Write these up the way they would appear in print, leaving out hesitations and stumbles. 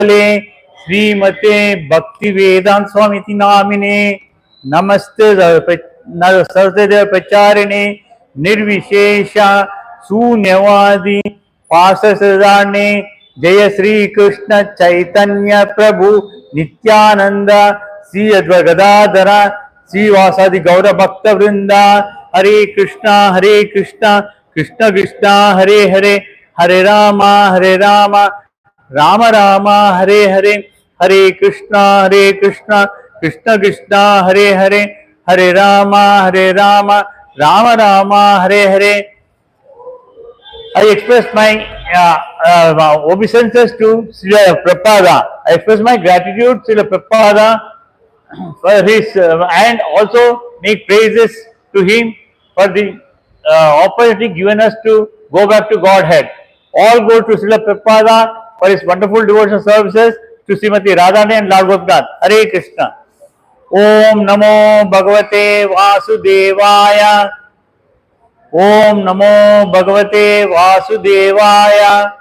श्रीमते भक्ति वेदांत स्वामी नामिने नमस्ते सरस्वती प्रचारिणे निर्विशेष शून्यवादी पार्षदाने जय श्री कृष्ण चैतन्य प्रभु नित्यानंद श्री गदाधर श्रीवासादि गौर भक्त वृंदा हरे Krishna Krishna Krishna Hare Hare Hare Ram Ram Ram Hare Hare Hare Krishna Krishna Krishna Hare Hare Hare Ram Ram Ram Hare Hare. I express my obeisances to Srila Prabhupada. I express my gratitude to Srila Prabhupada for his and also make praises to him for the opportunity given us to go back to Godhead. All go to Srila Prabhupada for his wonderful devotional services, to Srimati Radhani and Lord Gopinath. Hare Krishna. Om Namo Bhagavate Vasudevaya. Om Namo Bhagavate Vasudevaya.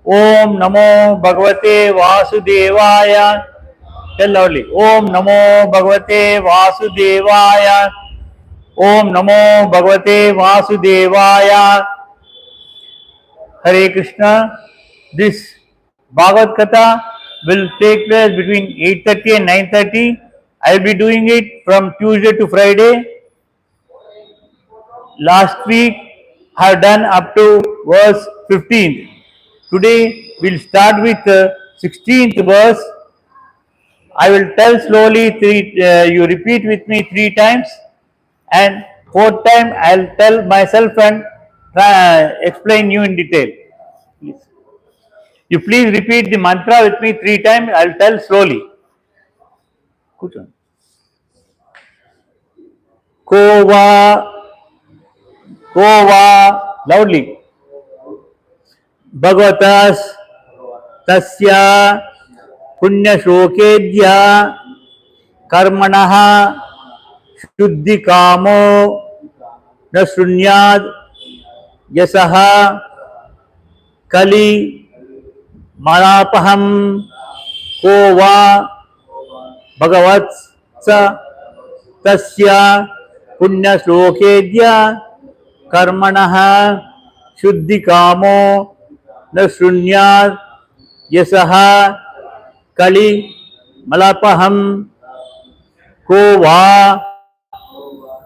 Om Namo Bhagavate Vasudevaya. Tell loudly. Om Namo Bhagavate Vasudevaya. Om Namo Bhagavate Vasudevaya. Hare Krishna. This Bhagavath Katha will take place between 8:30 and 9:30. I will be doing it from Tuesday to Friday. Last week I have done up to verse 15th. Today we will start with 16th verse. I will tell slowly you repeat with me 3 times, and 4th time I will tell myself and explain you in detail. Please. You please repeat the mantra with me 3 times. I will tell slowly. Kova, Kova, loudly. Bhagavatas tasya punya shlokedya karmanaha shuddhi kamo na sunyad yasaha kali malapaham kova bhagavat sa tasya punya shlokedya karmanaha shuddhi kamo na sunyad yasaha kali malapaham ko va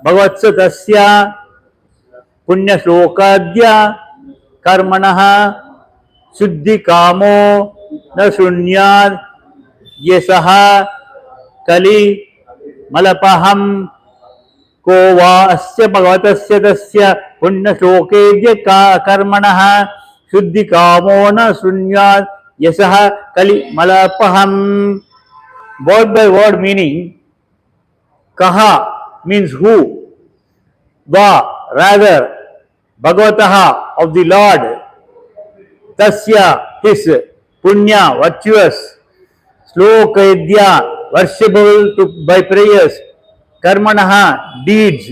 bhagavatsa tasya punya shlokadya karmanaha shuddhi kamo na sunyad yasaha kali malapaham को वा अस्य भगवतस्य तस्य पुण्य श्लोकेद्य कर्मणः शुद्धि कामो न शून्यात् यशः कलि मलपहम. Word by word meaning. Kaha means who, va rather, bhagavataha of the Lord, tasya his, punya virtuous, shlokadya worshipable by prayers, karmanaha deeds,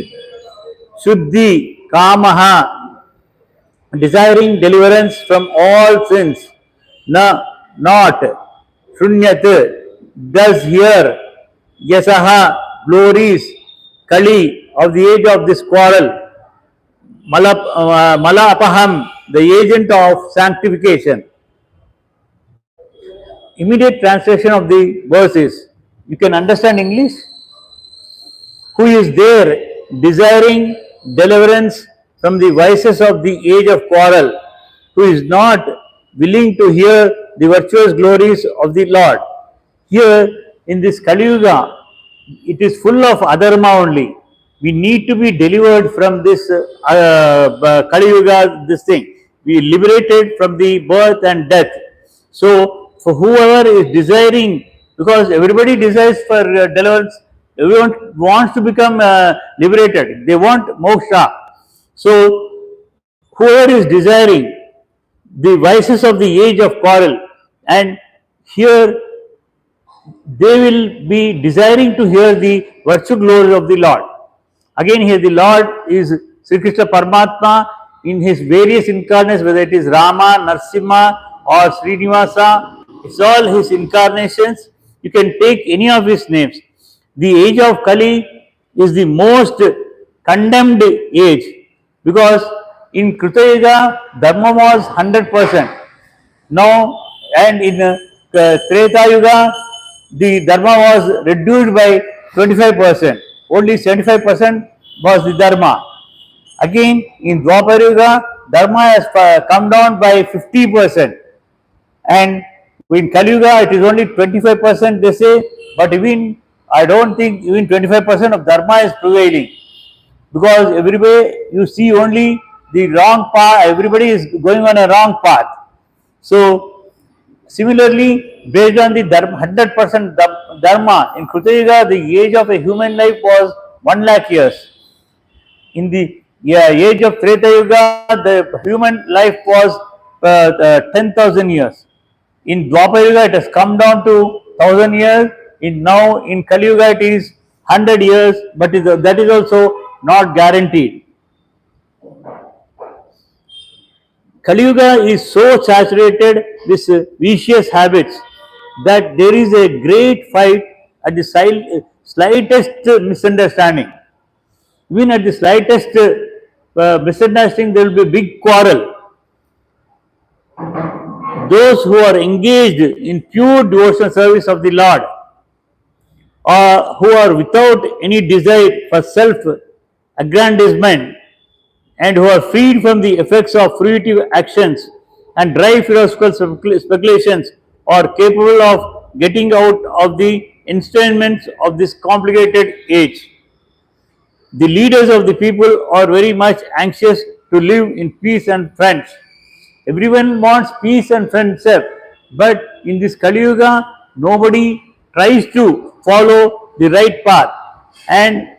shuddhi kamaha desiring deliverance from all sins, na not, shunyat does hear, yasaha glories, kali of the age of this quarrel, malapaham the agent of sanctification. Immediate translation of the verse is, you can understand English? Who is there desiring deliverance from the vices of the age of quarrel, who is not willing to hear the virtuous glories of the Lord. Here in this Kali Yuga, it is full of adharma only. We need to be delivered from this Kali Yuga, this thing. We liberated from the birth and death. So, for whoever is desiring, because everybody desires for deliverance, everyone wants to become liberated. They want moksha. So, whoever is desiring the vices of the age of quarrel, and here they will be desiring to hear the virtue glories of the Lord. Again, here the Lord is Sri Krishna Paramatma in his various incarnations, whether it is Rama, Narsimha or Srinivasa. It's all his incarnations. You can take any of his names. The age of Kali is the most condemned age because in Kruta Yuga, Dharma was 100%. Now, and in Treta Yuga, the Dharma was reduced by 25%. Only 75% was the Dharma. Again, in Dwapar Yuga, Dharma has come down by 50%. And in Kali Yuga, it is only 25% they say, but even I don't think even 25% of Dharma is prevailing because everywhere you see only the wrong path, everybody is going on a wrong path. So, similarly, based on the 100% Dharma, in Kruta Yuga, the age of a human life was 1 lakh years. In the age of Treta Yuga, the human life was 10,000 years. In Dwapar Yuga, it has come down to 1,000 years. Now in Kali Yuga, it is 100 years, but that is also not guaranteed. Kali Yuga is so saturated with vicious habits that there is a great fight at the slightest misunderstanding. Even at the slightest misunderstanding, there will be a big quarrel. Those who are engaged in pure devotional service of the Lord, or who are without any desire for self-aggrandizement, and who are freed from the effects of fruitive actions and dry philosophical speculations, are capable of getting out of the ensnaремents of this complicated age. The leaders of the people are very much anxious to live in peace and friends. Everyone wants peace and friendship, but in this Kali Yuga, nobody tries to follow the right path, and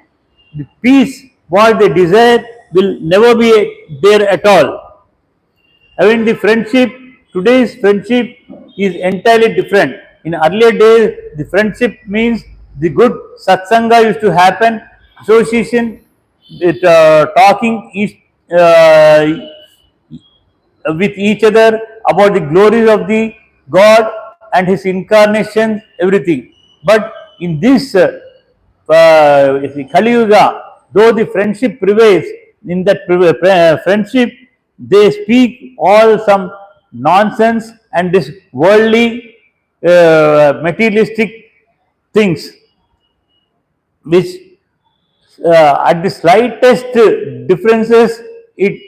the peace what they desire will never be there at all. I mean, the friendship, today's friendship is entirely different. In earlier days, the friendship means the good satsanga used to happen, association, with talking with each other about the glories of the God and His incarnation, everything. But in this Kali Yuga, though the friendship prevails, in that friendship they speak all some nonsense and this worldly materialistic things, which at the slightest differences it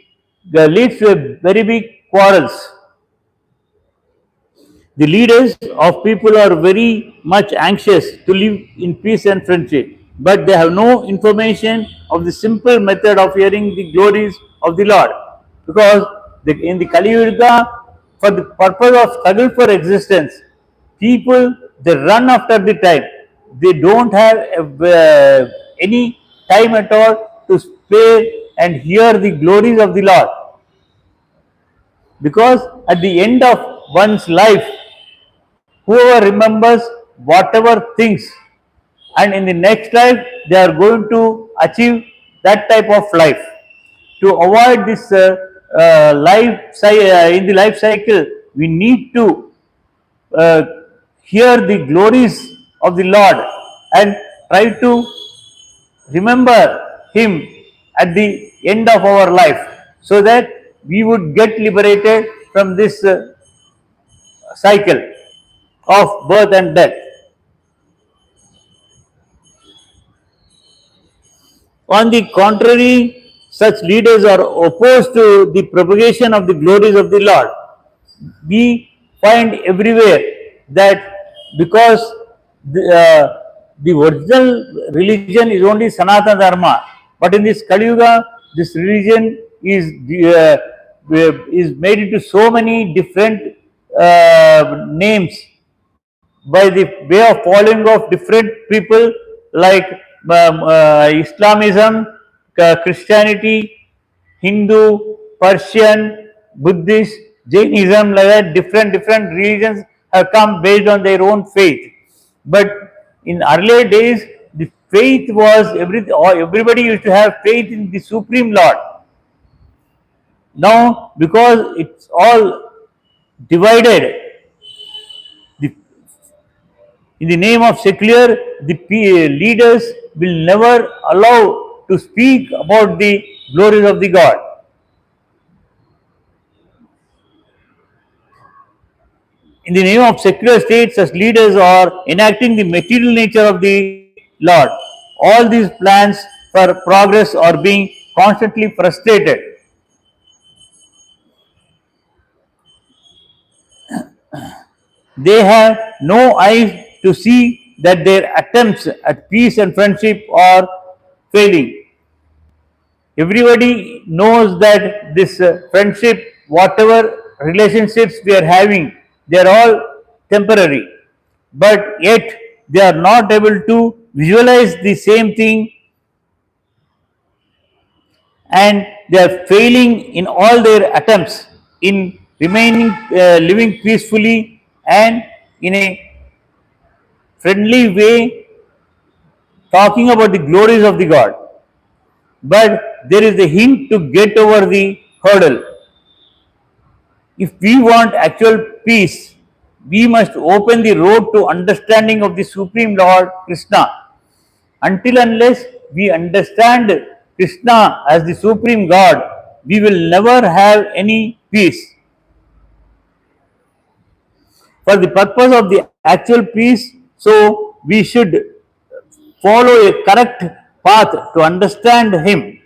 leads to a very big quarrels. The leaders of people are very much anxious to live in peace and friendship, but they have no information of the simple method of hearing the glories of the Lord. Because in the Kali Yuga, for the purpose of struggle for existence, people they run after the time. They don't have any time at all to spare and hear the glories of the Lord. Because at the end of one's life, whoever remembers whatever things, and in the next life they are going to achieve that type of life. To avoid this in the life cycle, we need to hear the glories of the Lord and try to remember Him at the end of our life, so that we would get liberated from this cycle of birth and death. On the contrary, such leaders are opposed to the propagation of the glories of the Lord. We find everywhere that because the original religion is only Sanatana Dharma, but in this Kali Yuga, this religion is made into so many different names by the way of following of different people, like Islamism, Christianity, Hindu, Persian, Buddhist, Jainism, like that. Different religions have come based on their own faith. But in earlier days, the faith was everybody used to have faith in the Supreme Lord. Now, because it's all divided, In the name of secular, the leaders will never allow to speak about the glories of the God. In the name of secular states, such leaders are enacting the material nature of the Lord. All these plans for progress are being constantly frustrated. They have no eyes to see that their attempts at peace and friendship are failing. Everybody knows that this friendship, whatever relationships we are having, they are all temporary. But yet they are not able to visualize the same thing, and they are failing in all their attempts in remaining living peacefully and in a friendly way, talking about the glories of the God. But there is a hint to get over the hurdle. If we want actual peace, we must open the road to understanding of the Supreme Lord Krishna. Until unless we understand Krishna as the Supreme God, we will never have any peace. For the purpose of the actual peace, so we should follow a correct path to understand Him.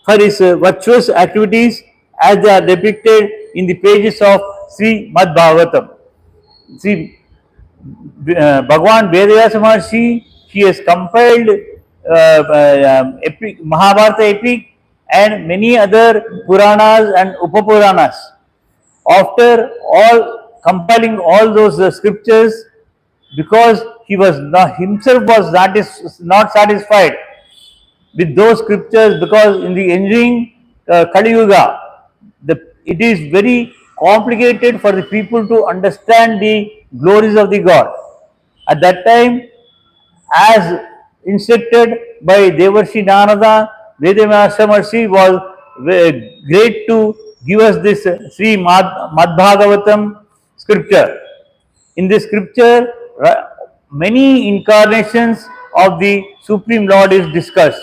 For his virtuous activities as they are depicted in the pages of Sri Mad Bhagavatam. See, Bhagavan Vedayasa Maharshi, he has compiled epic, Mahabharata epic and many other Puranas and Upapuranas. After all compiling all those scriptures, because he was not, himself was not satisfied with those scriptures, because in the ensuing Kali Yuga, it is very complicated for the people to understand the glories of the God. At that time, as instructed by Devarshi Narada, Vedamasa Maharshi was great to give us this Sri Madhbhagavatam scripture. In this scripture, many incarnations of the Supreme Lord is discussed.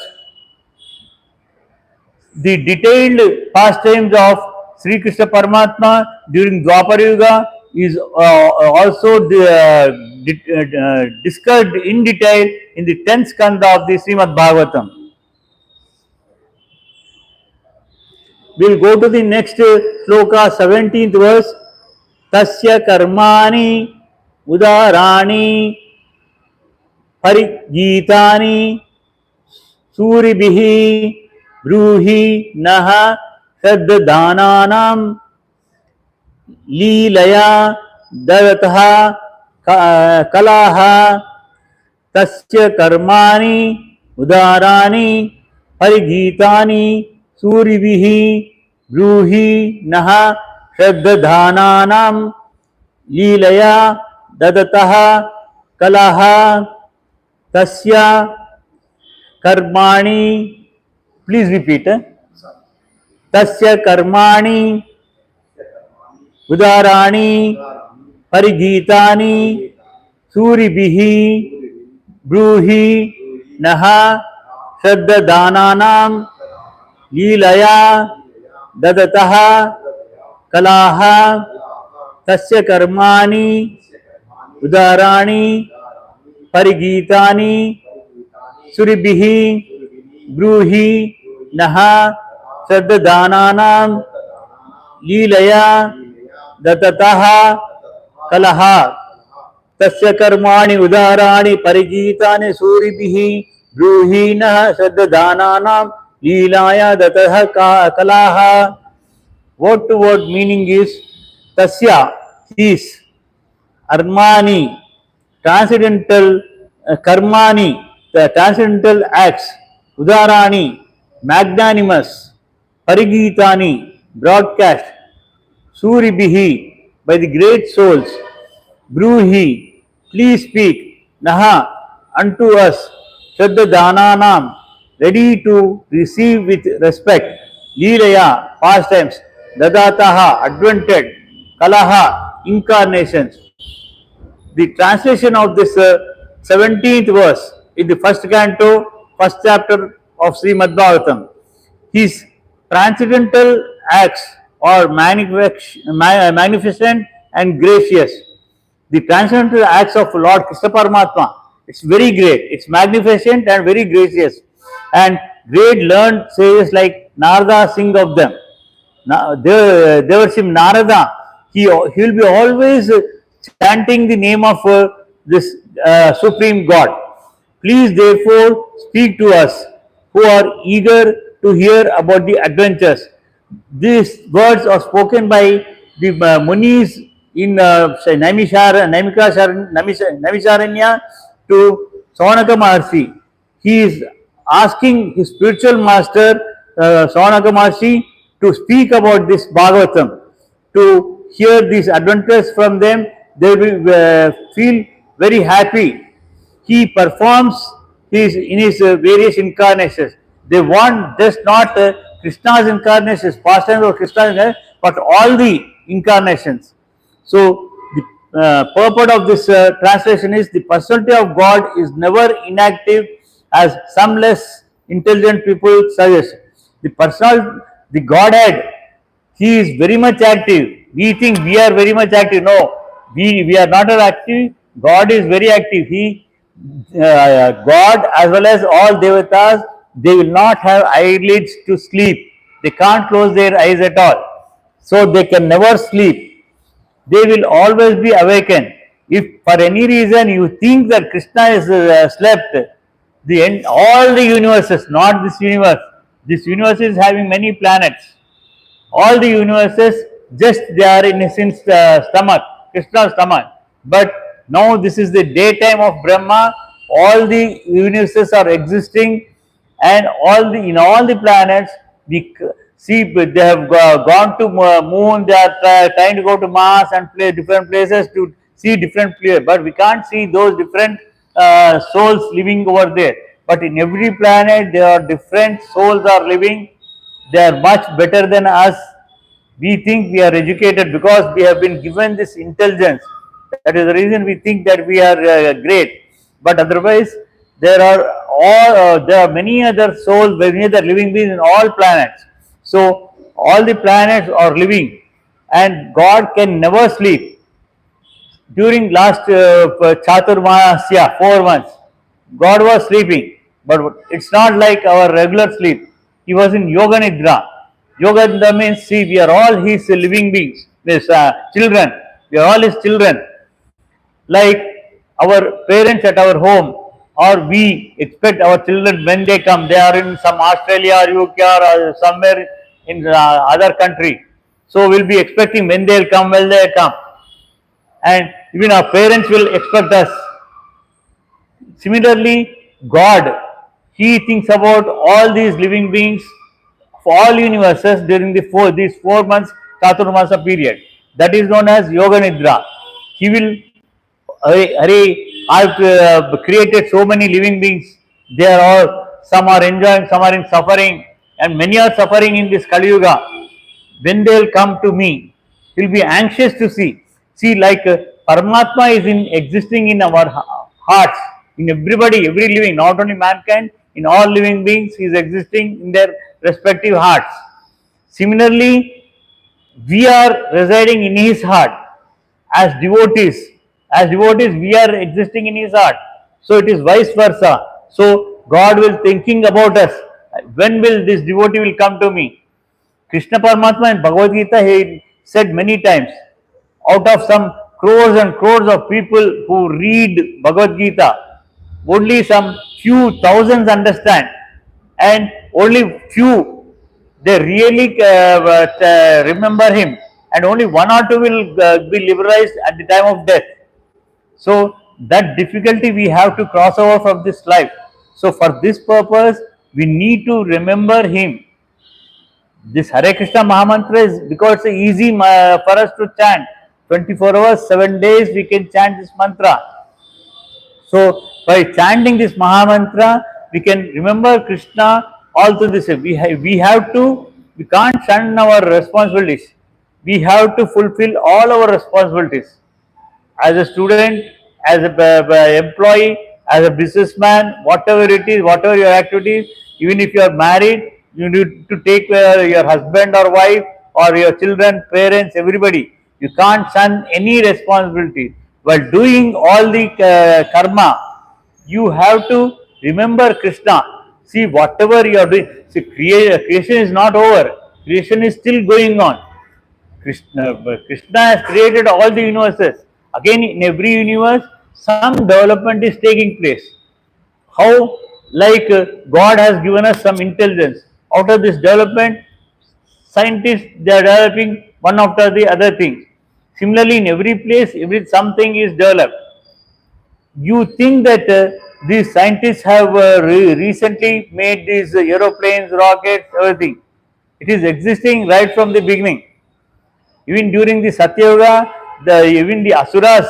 The detailed pastimes of Sri Krishna Paramatma during Dwapara Yuga is also discussed in detail in the 10th skanda of the Srimad Bhagavatam. We will go to the next sloka, 17th verse. Tasya karmani udarani parigitani suribihi ब्रूहि नः श्रद्धानानां लीलया ददतः कलाः तस्य कर्माणि उदाराणि परिगीतानि सूरिभिः ब्रूहि नः श्रद्धानानां लीलया ददतः कलाः तस्य कर्माणि. Please repeat. Tasya karmani udarani parigitani suribihi bruhi naha shraddhananam leelaya dadataha kalaha tasya karmani udarani parigitani suribihi ब्रूहि नहा श्रद्धानानां लीलया दत्ततः कलह तस्य कर्माणि उदाराणि परिगीतानि सूरिभिः ब्रूहि नः श्रद्धानानां लीलया दत्ततः कलह. Word to word meaning is tasya, his, armani, transcendental, karmani, the transcendental acts, udarani, magnanimous, parigitani, broadcast, suribihi, by the great souls, bruhi, please speak, naha, unto us, shraddhananam, ready to receive with respect, leelaya, pastimes, dadataha, advented, kalaha, incarnations. the translation of this 17th verse in the first canto, first chapter of Srimad Bhagavatam. His transcendental acts are magnificent and gracious. The transcendental acts of Lord Krishna Paramatma, it's very great, it's magnificent and very gracious. And great learned sages like Narada sing of them. Devarshim Narada, he will be always chanting the name of this Supreme God. Please therefore speak to us who are eager to hear about the adventures. These words are spoken by the Munis in Naimisharanya to Saunaka Maharshi. He is asking his spiritual master Saunaka Maharshi to speak about this Bhagavatam, to hear these adventures from them. They will feel very happy. He performs in his various incarnations. They want just not Krishna's incarnations, pastimes of Krishna, but all the incarnations. So the purport of this translation is the personality of God is never inactive as some less intelligent people suggest. The Godhead, he is very much active. We think we are very much active. No, we are not active. God is very active. God as well as all devatas, they will not have eyelids to sleep. They can't close their eyes at all. So they can never sleep. They will always be awakened. If for any reason you think that Krishna is slept, all the universes, not this universe is having many planets. All the universes, just they are in his stomach, Krishna's stomach. But now this is the daytime of Brahma. All the universes are existing, and in all the planets, we see they have gone to moon. They are trying to go to Mars and play different places to see different places. But we can't see those different souls living over there. But in every planet, there are different souls are living. They are much better than us. We think we are educated because we have been given this intelligence. That is the reason we think that we are great. But otherwise, there are many other souls, many other living beings in all planets. So all the planets are living, and God can never sleep. During last Chaturmasya, 4 months, God was sleeping, but it's not like our regular sleep. He was in Yoga Nidra. Yoga Nidra means, see, we are all his living beings, his children. We are all his children. Like our parents at our home, or we expect our children when they come, they are in some Australia or UK or somewhere in other country. So we'll be expecting when they'll come, when they come. And even our parents will expect us. Similarly, God, he thinks about all these living beings for all universes during these 4 months Chaturmasa period. That is known as Yoga Nidra. He will, I've created so many living beings. They are all, some are enjoying, some are in suffering, and many are suffering in this Kali Yuga. When they will come to me, he will be anxious to see. See, like Paramatma is existing in our hearts, in everybody, every living, not only mankind, in all living beings, he is existing in their respective hearts. Similarly, we are residing in his heart as devotees. As devotees, we are existing in his heart. So it is vice versa. So God will thinking about us. When will this devotee will come to me? Krishna Paramatma in Bhagavad Gita, he said many times, out of some crores and crores of people who read Bhagavad Gita, only some few thousands understand, and only few they really remember him, and only 1 or 2 will be liberalized at the time of death. So that difficulty we have to cross over from this life. So for this purpose, we need to remember him. This Hare Krishna Mahamantra is because it's easy for us to chant. 24 hours, 7 days we can chant this mantra. So by chanting this Mahamantra, we can remember Krishna all through this. We can't shun our responsibilities. We have to fulfill all our responsibilities. As a student, as a employee, as a businessman, whatever it is, whatever your activities, even if you are married, you need to take your husband or wife or your children, parents, everybody. You can't shun any responsibility. While doing all the karma, you have to remember Krishna. See, whatever you are doing, see, creation is not over. Creation is still going on. Krishna has created all the universes. Again, in every universe, some development is taking place. How? Like God has given us some intelligence. Out of this development, scientists they are developing one after the other thing. Similarly, in every place, every something is developed. You think that these scientists have recently made these aeroplanes, rockets, everything. It is existing right from the beginning. Even during the Satyuga, even the Asuras,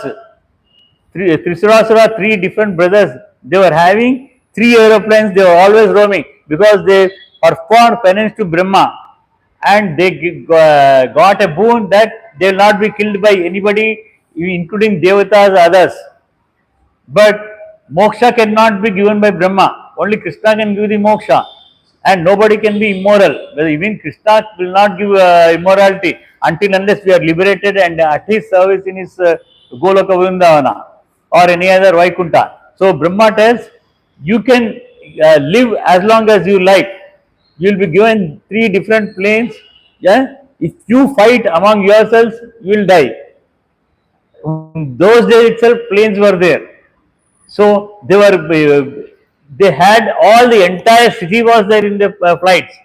Trisurasura, three different brothers, they were having three aeroplanes, they were always roaming because they performed penance to Brahma and they got a boon that they will not be killed by anybody, including Devatas, others. But moksha cannot be given by Brahma. Only Krishna can give the moksha. And nobody can be immoral. Even Krishna will not give immorality until unless we are liberated and at his service in his Goloka Vrindavana or any other Vaikunta. So Brahma tells, you can live as long as you like. You will be given three different planes. Yeah? If you fight among yourselves, you will die. In those days itself, planes were there. So they had all the entire city was there in the flights.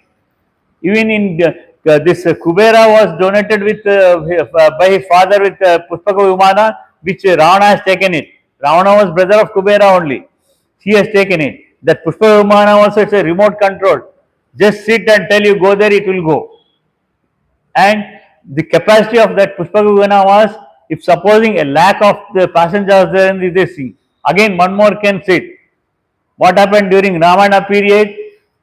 Even in this Kubera was donated with by his father with Puspaka Vimana, which Ravana has taken it. Ravana was brother of Kubera only. He has taken it. That Puspaka Vimana also is a remote control. Just sit and tell you go there, it will go. And the capacity of that Puspaka Vimana was, if supposing a lakh of the passengers there in this sea, again one more can sit. What happened during Ramayana period?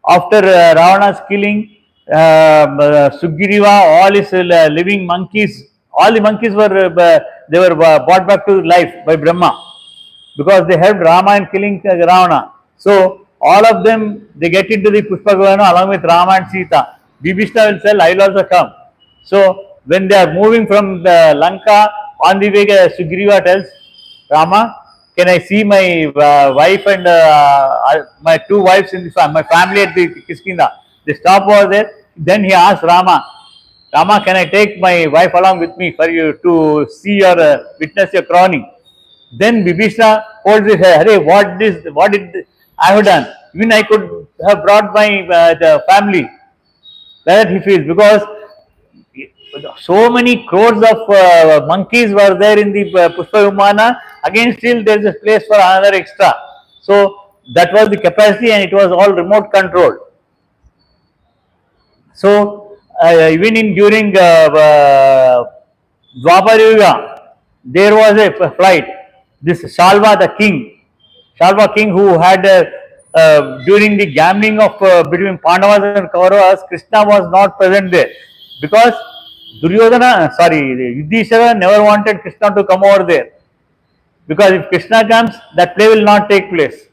After Ravana's killing, Sugriva, all his living monkeys, all the monkeys were they were brought back to life by Brahma because they helped Rama in killing Ravana. So all of them they get into the Puspaka along with Rama and Sita. Bibhishna will say, I will also come. So when they are moving from the Lanka, on the way Sugriva tells Rama, can I see my wife and my two wives in my family at the Kiskinda? They stop over there. Then he asked Rama, Rama, can I take my wife along with me for you to see your witness your crowning? Then Bibhishna holds his head. Hey, what did I have done? Even I could have brought my the family. That he feels because so many crores of monkeys were there in the Pushpa Vimana. Again, still there is a place for another extra. So that was the capacity, and it was all remote controlled. So even in during Dwapar Yuga, there was a flight. This Shalva the king, Shalva king who had during the gambling of between Pandavas and Kauravas, Krishna was not present there because Yudhishthira never wanted Krishna to come over there because if Krishna comes, that play will not take place.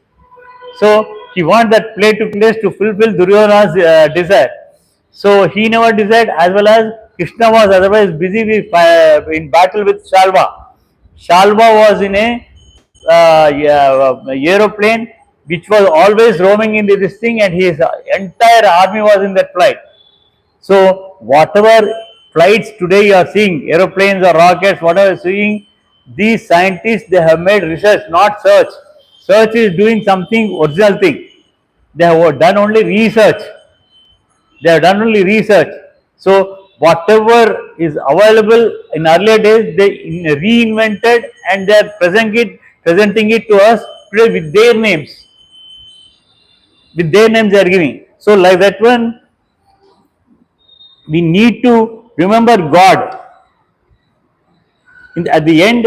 So he wanted that play to place to fulfill Duryodhana's desire. So he never desired, as well as Krishna was otherwise busy with, in battle with Shalva. Shalva was in a aeroplane which was always roaming in this thing, and his entire army was in that flight. So whatever flights today you are seeing, aeroplanes or rockets, whatever you are seeing, these scientists they have made research, not search. Search is doing something original thing. They have done only research. They have done only research. So whatever is available in earlier days, they reinvented and they are presenting it to us today with their names. With their names they are giving. So like that one, we need to remember God. At the end,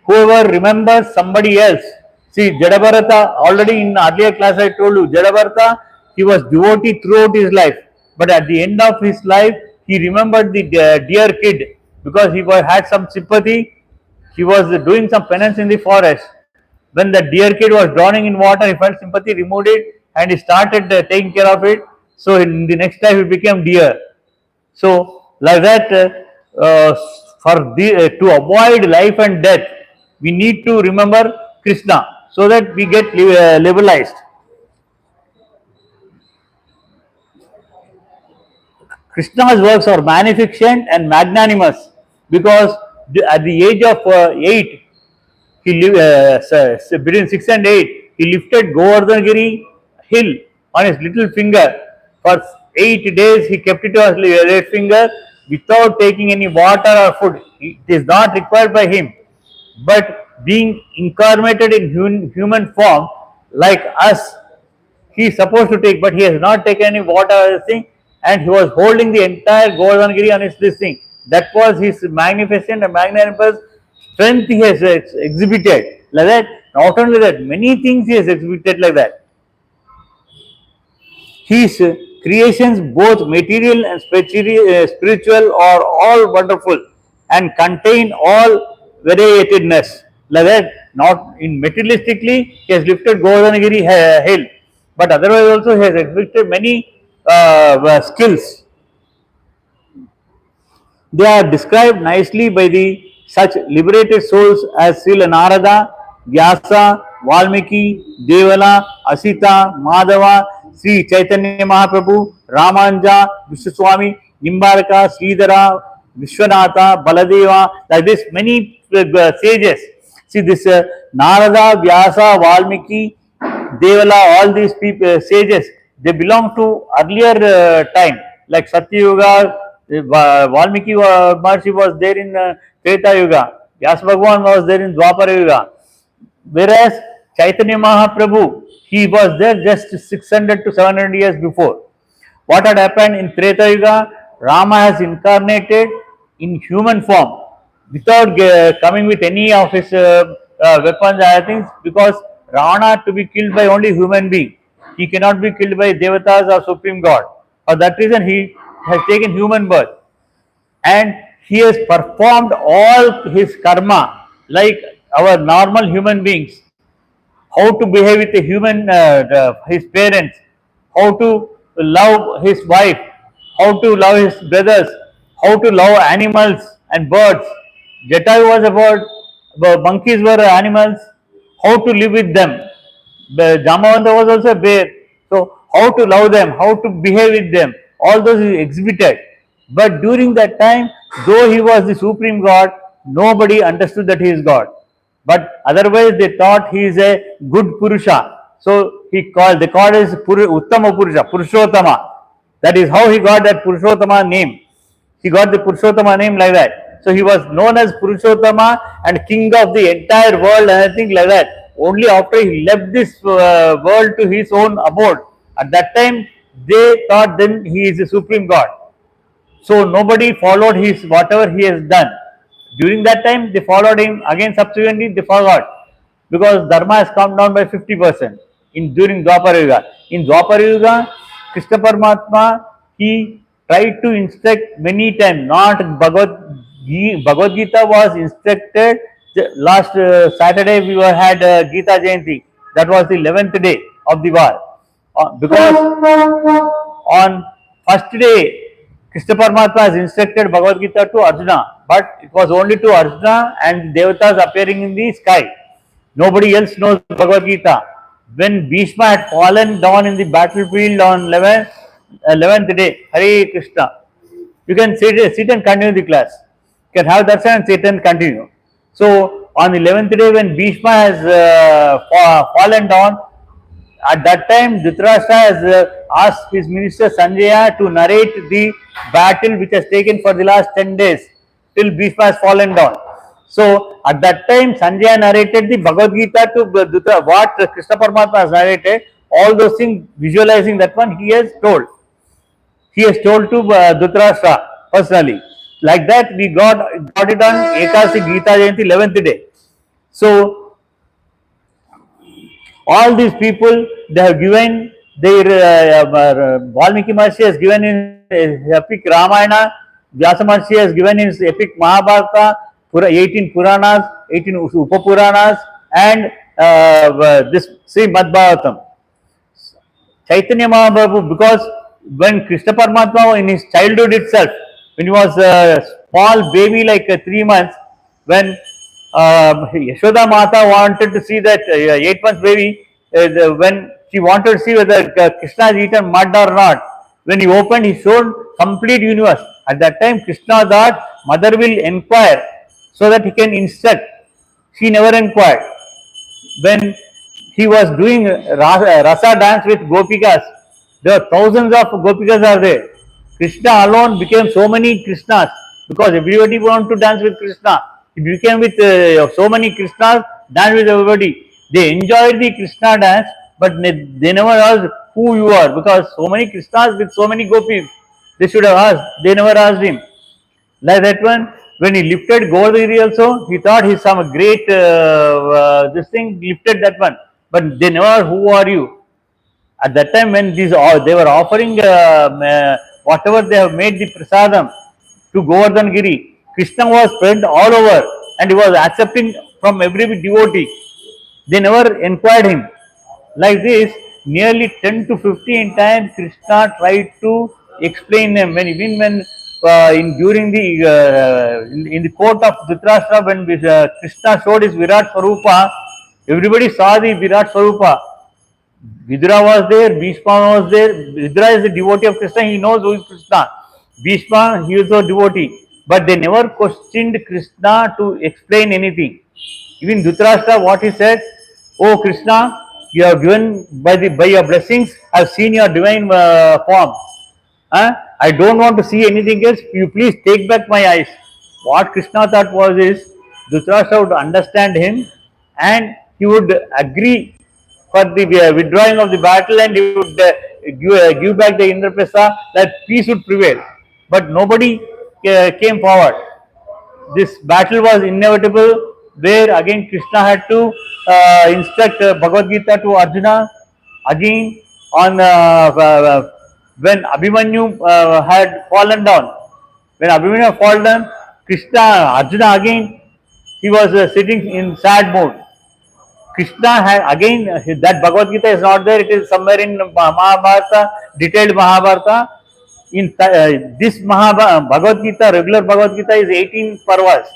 whoever remembers somebody else. See, Jadabharata, already in earlier class I told you, Jadabharata, he was devotee throughout his life. But at the end of his life, he remembered the dear kid because he had some sympathy. He was doing some penance in the forest. when the deer kid was drowning in water, he felt sympathy, removed it, and he started taking care of it. So in the next time, he became deer. So like that, to avoid life and death, we need to remember Krishna so that we get liberalized. Krishna's works are magnificent and magnanimous because at the age of 8, between 6 and 8, he lifted Govardhan hill on his little finger. For 8 days, he kept it on his right finger without taking any water or food. It is not required by him. But being incarnated in human form, like us, he is supposed to take, but he has not taken any water or thing, and he was holding the entire Govardhan on his this thing. That was his magnificent and magnanimous strength he has exhibited. Like that, not only that, many things he has exhibited like that. His creations, both material and spiritual, are all wonderful and contain all variatedness. Like that, not in materialistically, he has lifted Govardhan hill, but otherwise also he has exhibited many skills. They are described nicely by the such liberated souls as Srila Narada, Vyasa, Valmiki, Devala, Asita, Madhava, Sri Chaitanya Mahaprabhu, Ramanja, Vishwaswami, Nimbaraka, Sridhara, Vishwanatha, Baladeva, like this many sages. See this Narada, Vyasa, Valmiki, Devala, all these people, sages, they belong to earlier time, like Satyuga. Valmiki Maharshi was there in Treta Yuga. Vyasa Bhagwan was there in Dwapara Yuga. Whereas Chaitanya Mahaprabhu, he was there just 600 to 700 years before. What had happened in Treta Yuga? Rama has incarnated in human form without coming with any of his weapons and other things, because Ravana to be killed by only human being. He cannot be killed by devatas or supreme god. For that reason, he has taken human birth, and he has performed all his karma like our normal human beings. How to behave with a human, his parents, how to love his wife, how to love his brothers, how to love animals and birds. Jatayu was a bird, monkeys were animals, how to live with them. Jamavanta was also a bear. So how to love them, how to behave with them, all those is exhibited. But during that time, though he was the supreme God, nobody understood that he is God. But otherwise they thought he is a good Purusha. So they called as Uttama Purusha, Purushottama. That is how he got that Purushottama name. He got the Purushottama name like that. So he was known as Purushottama and king of the entire world and anything like that. Only after he left this world to his own abode. At that time, they thought then he is the supreme God. So nobody followed his whatever he has done. During that time, they followed him. Again, subsequently, they forgot, because dharma has come down by 50% during Dwapara Yuga. In Dwapara Yuga, Krishna Paramatma, he tried to instruct many times. Not Bhagavad Gita was instructed last Saturday. We had Gita Jayanti. That was the 11th day of the war. Because on first day, Krishna Paramatma has instructed Bhagavad Gita to Arjuna, but it was only to Arjuna and Devatas appearing in the sky. Nobody else knows Bhagavad Gita. When Bhishma had fallen down in the battlefield on 11th day, Hare Krishna, you can sit and continue the class. You can have darshan and sit and continue. So on the 11th day, when Bhishma has fallen down, at that time, Dhritarashtra has asked his minister Sanjaya to narrate the battle which has taken for the last 10 days till Bhishma has fallen down. So, at that time, Sanjaya narrated the Bhagavad Gita to Dhritarashtra, what Krishna Paramatma has narrated, all those things, visualizing that one, he has told. He has told to Dhritarashtra personally. Like that, we got it on Ekasi Gita Jayanti 11th day. So, all these people, they have given their Valmiki Maharshi has given in epic Ramayana, Vyasa Maharshi has given in epic Mahabharata, 18 Puranas, 18 Upapuranas, and this Srimad Bhagavatam. Chaitanya Mahaprabhu, because when Krishna Paramatma in his childhood itself, when he was a small baby like 3 months, when Yashoda Mata wanted to see that 8 months baby, when she wanted to see whether Krishna has eaten mud or not, when he opened, he showed complete universe. At that time, Krishna thought mother will inquire so that he can instruct. She never inquired. When he was doing rasa dance with gopikas, there are thousands of gopikas are there. Krishna alone became so many Krishnas because everybody wanted to dance with Krishna. He became with so many Krishnas, dance with everybody. They enjoyed the Krishna dance, but they never asked who you are because so many Krishnas with so many gopis. They should have asked. They never asked him. Like that one, when he lifted Govardhagiri also, he thought he's some great this thing, lifted that one. But they never, who are you? At that time when these they were offering whatever they have made the prasadam to Govardhagiri, Krishna was present all over and he was accepting from every devotee. They never inquired him. Like this, nearly 10 to 15 times Krishna tried to explain them. Even when during the in the court of Dhritarashtra, when Krishna showed his Virat Swarupa, everybody saw the Virat Swarupa. Vidura was there, Bhishma was there. Vidura is a devotee of Krishna, he knows who is Krishna. Bhishma, he is a devotee. But they never questioned Krishna to explain anything. Even Dhritarashtra, what he said, "Oh Krishna, you have given by your blessings, I have seen your divine form. I don't want to see anything else. You please take back my eyes." What Krishna thought was is Dhritarashtra would understand him and he would agree for the withdrawing of the battle and he would give back the Indraprastha, that peace would prevail. But nobody came forward. This battle was inevitable, where again Krishna had to instruct Bhagavad Gita to Arjuna. Again, on when Abhimanyu had fallen down, when Abhimanyu had fallen down, Krishna, Arjuna again, he was sitting in sad mood. Krishna had again, that Bhagavad Gita is not there, it is somewhere in Mahabharata, detailed Mahabharata. In this Bhagavad Gita, regular Bhagavad Gita is 18 parvas,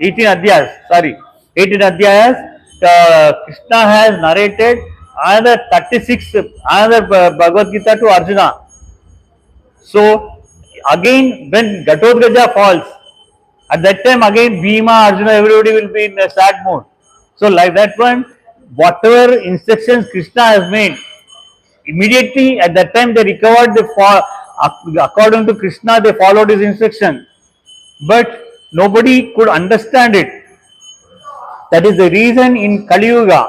18 adhyayas, sorry, 18 adhyayas. Krishna has narrated another 36, another Bhagavad Gita to Arjuna. So, again, when Ghatotkacha falls, at that time again Bhima, Arjuna, everybody will be in a sad mood. So, like that one, whatever instructions Krishna has made, immediately at that time they recovered according to Krishna, they followed his instruction. But nobody could understand it. That is the reason in Kali Yuga,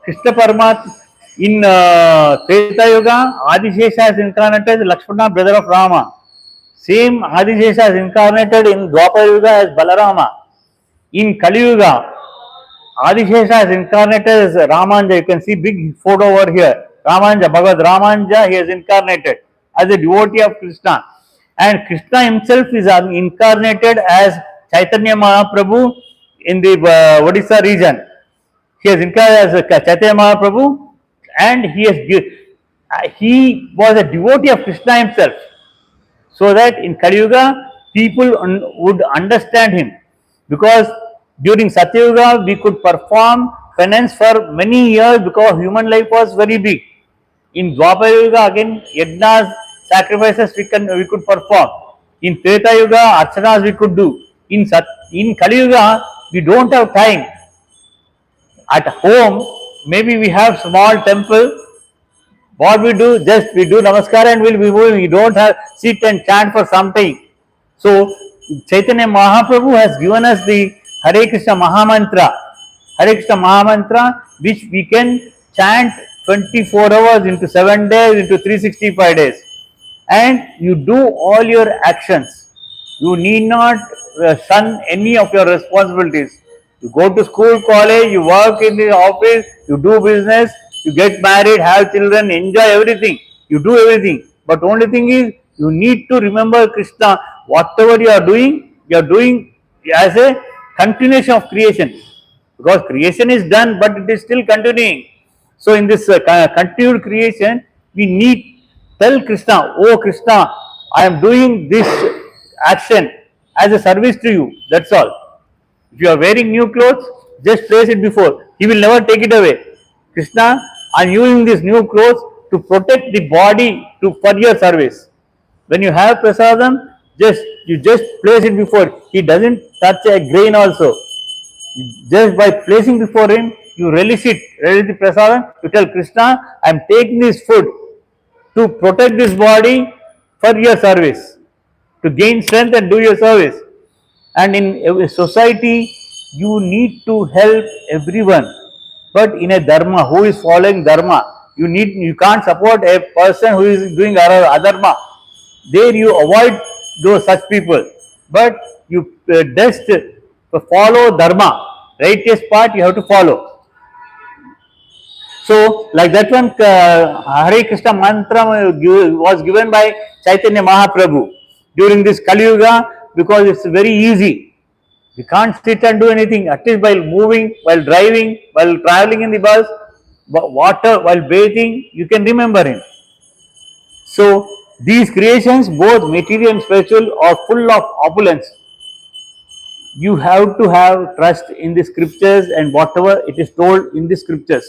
Krishna Paramatma, in Treta Yuga, Adishesha is incarnated as Lakshmana, brother of Rama. Same Adishesha is incarnated in Dwapara Yuga as Balarama. In Kali Yuga, Adishesha is incarnated as Ramanja. You can see big photo over here. Ramanja, Bhagavad Ramanja, he is incarnated as a devotee of Krishna. And Krishna himself is incarnated as Chaitanya Mahaprabhu in the Odisha region. He is incarnated as Chaitanya Mahaprabhu and he was a devotee of Krishna himself. So that in Kali Yuga, people would understand him. Because during Satya Yuga, we could perform penance for many years because human life was very big. In Dwapara Yuga, again, yajnas, sacrifices we could perform. In Treta Yuga, archanas we could do. In Kali Yuga, we don't have time. At home, maybe we have small temple. What we do, just we do namaskar and we'll be moving. We don't have sit and chant for some time. So Chaitanya Mahaprabhu has given us the Hare Krishna Mahamantra. Hare Krishna Mahamantra, which we can chant 24 hours into 7 days, into 365 days. And you do all your actions. You need not shun any of your responsibilities. You go to school, college, you work in the office, you do business, you get married, have children, enjoy everything. You do everything. But only thing is, you need to remember Krishna. Whatever you are doing as a continuation of creation. because creation is done, but it is still continuing. So in this continued creation, we need tell Krishna, oh Krishna, I am doing this action as a service to you. That's all. If you are wearing new clothes, just place it before. He will never take it away. Krishna, I am using these new clothes to protect the body for your service. When you have prasadam, you just place it before. He doesn't touch a grain also. Just by placing before him, you relish the prasadam. You tell Krishna, I am taking this food to protect this body for your service, to gain strength and do your service. And in a society, you need to help everyone. But in a dharma, who is following dharma, you can't support a person who is doing adharma. There you avoid those such people. But you just follow dharma. Righteous path you have to follow. So, like that one, Hare Krishna mantra was given by Chaitanya Mahaprabhu during this Kali Yuga, because it's very easy. We can't sit and do anything, at least while moving, while driving, while traveling in the bus, water, while bathing, you can remember him. So, these creations, both material and spiritual, are full of opulence. You have to have trust in the scriptures and whatever it is told in the scriptures.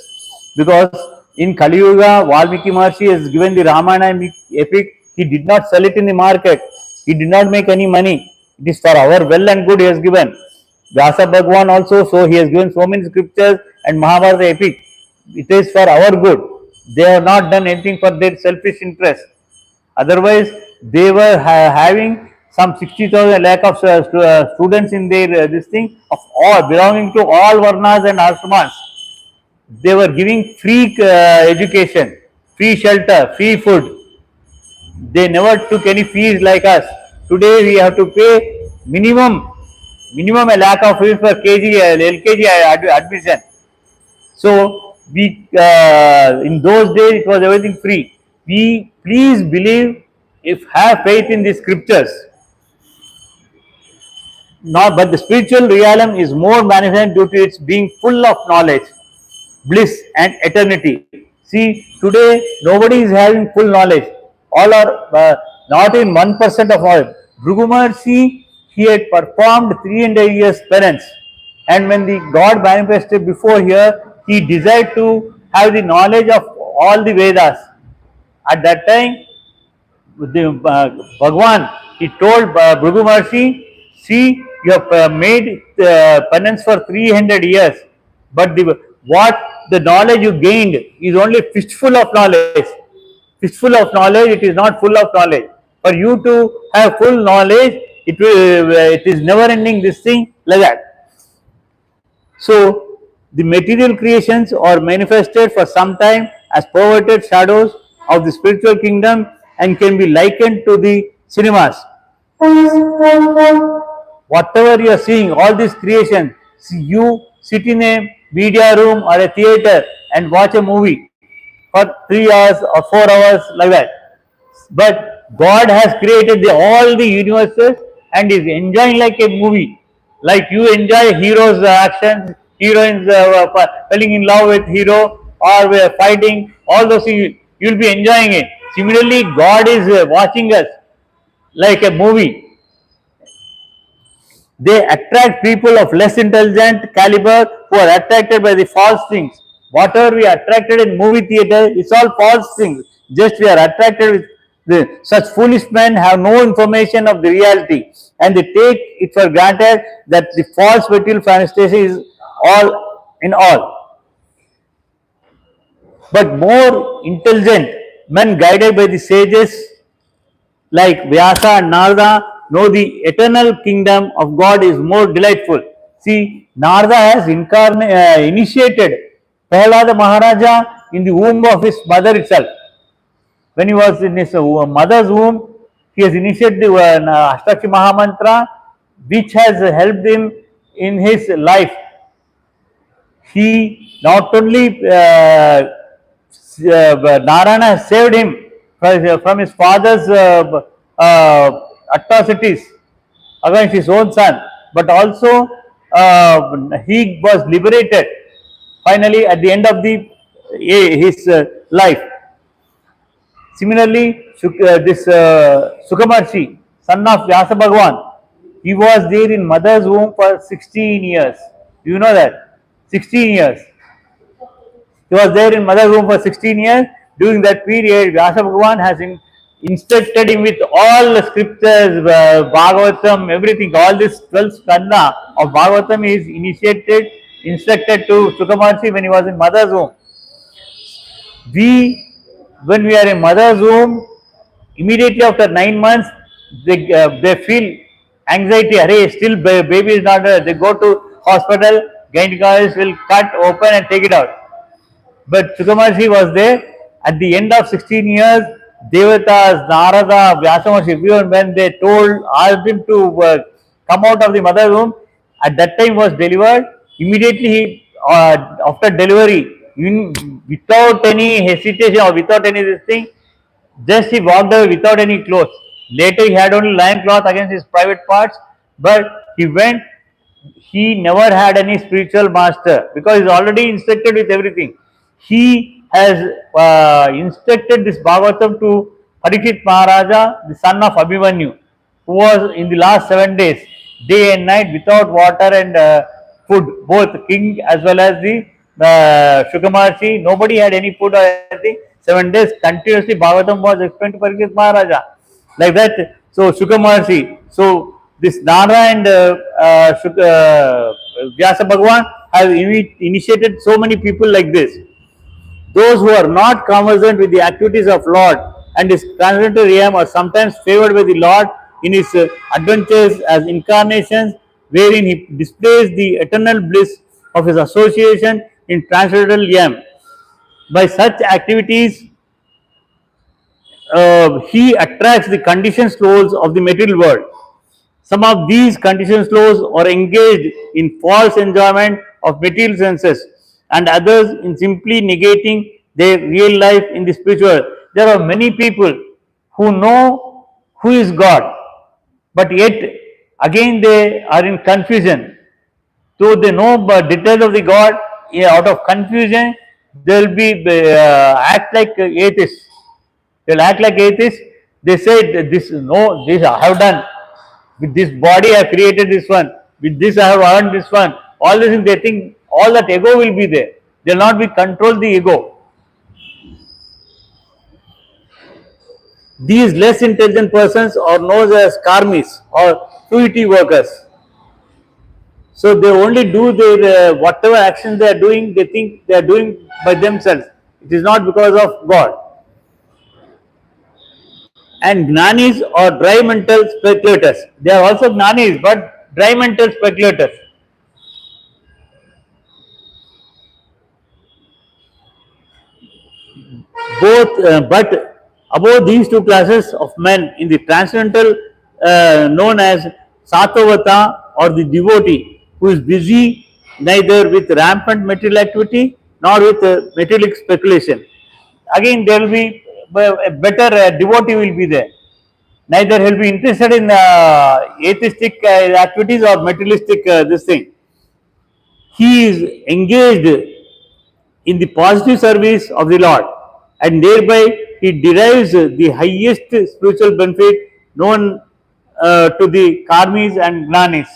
Because in Kali Yuga, Valmiki Maharshi has given the Ramayana epic. He did not sell it in the market. He did not make any money. It is for our well and good he has given. Vyasa Bhagwan also, so he has given so many scriptures and Mahabharata epic. It is for our good. They have not done anything for their selfish interest. Otherwise, they were having some 60,000 lakh of students in their this thing, of all belonging to all varnas and ashramas. They were giving free education, free shelter, free food. They never took any fees like us. Today we have to pay minimum a lakh of fees per kg LKG admission. So we in those days it was everything free. We please believe, have faith in the scriptures. But the spiritual realm is more magnificent due to its being full of knowledge, bliss and eternity. See, today nobody is having full knowledge. All are not in 1% of all. Bhrigu Maharshi, he had performed 300 years penance, and when the God manifested before here, he desired to have the knowledge of all the Vedas. At that time, the Bhagwan, he told Bhrigu Maharshi, see, you have made penance for 300 years, but what the knowledge you gained is only fistful of knowledge. Fistful of knowledge, it is not full of knowledge. For you to have full knowledge, it is never ending this thing like that. So, the material creations are manifested for some time as perverted shadows of the spiritual kingdom and can be likened to the cinemas. Whatever you are seeing, all these creations, you sit in a media room or a theater and watch a movie for 3 hours or 4 hours like that. But God has created all the universes and is enjoying like a movie. Like you enjoy heroes' actions, heroines falling in love with hero or fighting, all those things, you will be enjoying it. Similarly, God is watching us like a movie. They attract people of less intelligent caliber who are attracted by the false things. Whatever we are attracted in movie theater, it's all false things. Just we are attracted with such foolish men have no information of the reality, and they take it for granted that the false material manifestation is all in all. But more intelligent men guided by the sages like Vyasa and Narada know the eternal kingdom of God is more delightful. See, Narada has initiated Prahlada Maharaja in the womb of his mother itself. When he was in his mother's womb, he has initiated the Ashtakshi Mahamantra, which has helped him in his life. He not only Narayana has saved him from his father's atrocities against his own son, but also he was liberated finally at the end of his life. Similarly, this Sukamarshi, son of Vyasa Bhagwan, he was there in mother's womb for 16 years. Do you know that? 16 years. He was there in mother's womb for 16 years. During that period, Vyasa Bhagwan has instructed him with all the scriptures, Bhagavatam, everything. All this 12 skanda of Bhagavatam is instructed to Sukamarshi when he was in mother's womb. When we are in mother's womb, immediately after 9 months, they feel anxiety. Array, still baby is not there. They go to hospital, gynecologist will cut open and take it out. But Sukamarshi was there at the end of 16 years. Devatas, Narada, Vyasa, everyone, when they asked him to come out of the mother's womb, at that time was delivered. Immediately after delivery, without any hesitation or without any this thing, just he walked away without any clothes. Later he had only lion cloth against his private parts, but he went. He never had any spiritual master because he is already instructed with everything. He has instructed this Bhagavatam to Parikshit Maharaja, the son of Abhimanyu, who was in the last 7 days, day and night, without water and food, both king as well as the Sukamarshi. Nobody had any food or anything. 7 days continuously Bhagavatam was explained to Parikshit Maharaja. Like that, so Sukamarshi, so this Nara and Vyasa Bhagwan have initiated so many people like this. Those who are not conversant with the activities of Lord and his transcendental realm are sometimes favored by the Lord in his adventures as incarnations, wherein he displays the eternal bliss of his association in transcendental realm. By such activities, he attracts the conditioned souls of the material world. Some of these conditioned souls are engaged in false enjoyment of material senses, and others in simply negating their real life in the spiritual. There are many people who know who is God, but yet again they are in confusion. So they know details of the God, out of confusion they will be act like atheists. They will act like atheists. They say this I have done. With this body I have created this one. With this I have earned this one. All this things they think all that ego will be there. They will not be control the ego. These less intelligent persons are known as karmis or fruity workers. So they only do their whatever actions they are doing, they think they are doing by themselves. It is not because of God. And gnanis or dry mental speculators. They are also gnanis, but dry mental speculators. But above these two classes of men in the transcendental, known as Satvavata or the devotee, who is busy neither with rampant material activity nor with materialistic speculation. Again, there will be a better devotee will be there. Neither he'll be interested in atheistic activities or materialistic this thing. He is engaged in the positive service of the Lord, and thereby he derives the highest spiritual benefit known to the karmis and gnanis.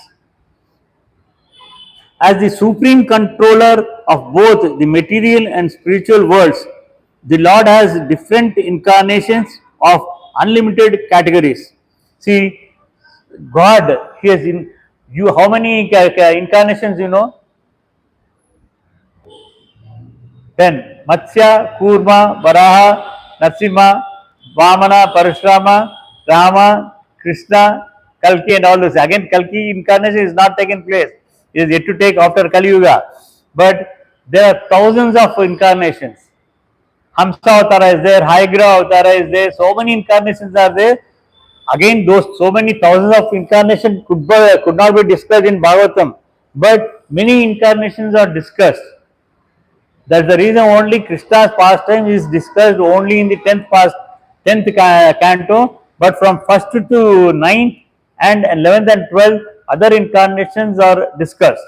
As the supreme controller of both the material and spiritual worlds, the Lord has different incarnations of unlimited categories. See, God, He has in you. How many incarnations you know? 10. Matsya, Kurma, Varaha, Narasimha, Vamana, Parashurama, Rama, Krishna, Kalki and all this. Again, Kalki incarnation is not taken place. It is yet to take after Kali Yuga. But there are thousands of incarnations. Hamsa Avtara is there, Haigra Avtara is there, so many incarnations are there. Again, those so many thousands of incarnations could not be discussed in Bhagavatam, but many incarnations are discussed. That's the reason only Krishna's pastime is discussed only in the 10th canto, but from 1st to 9th and 11th and 12th, other incarnations are discussed.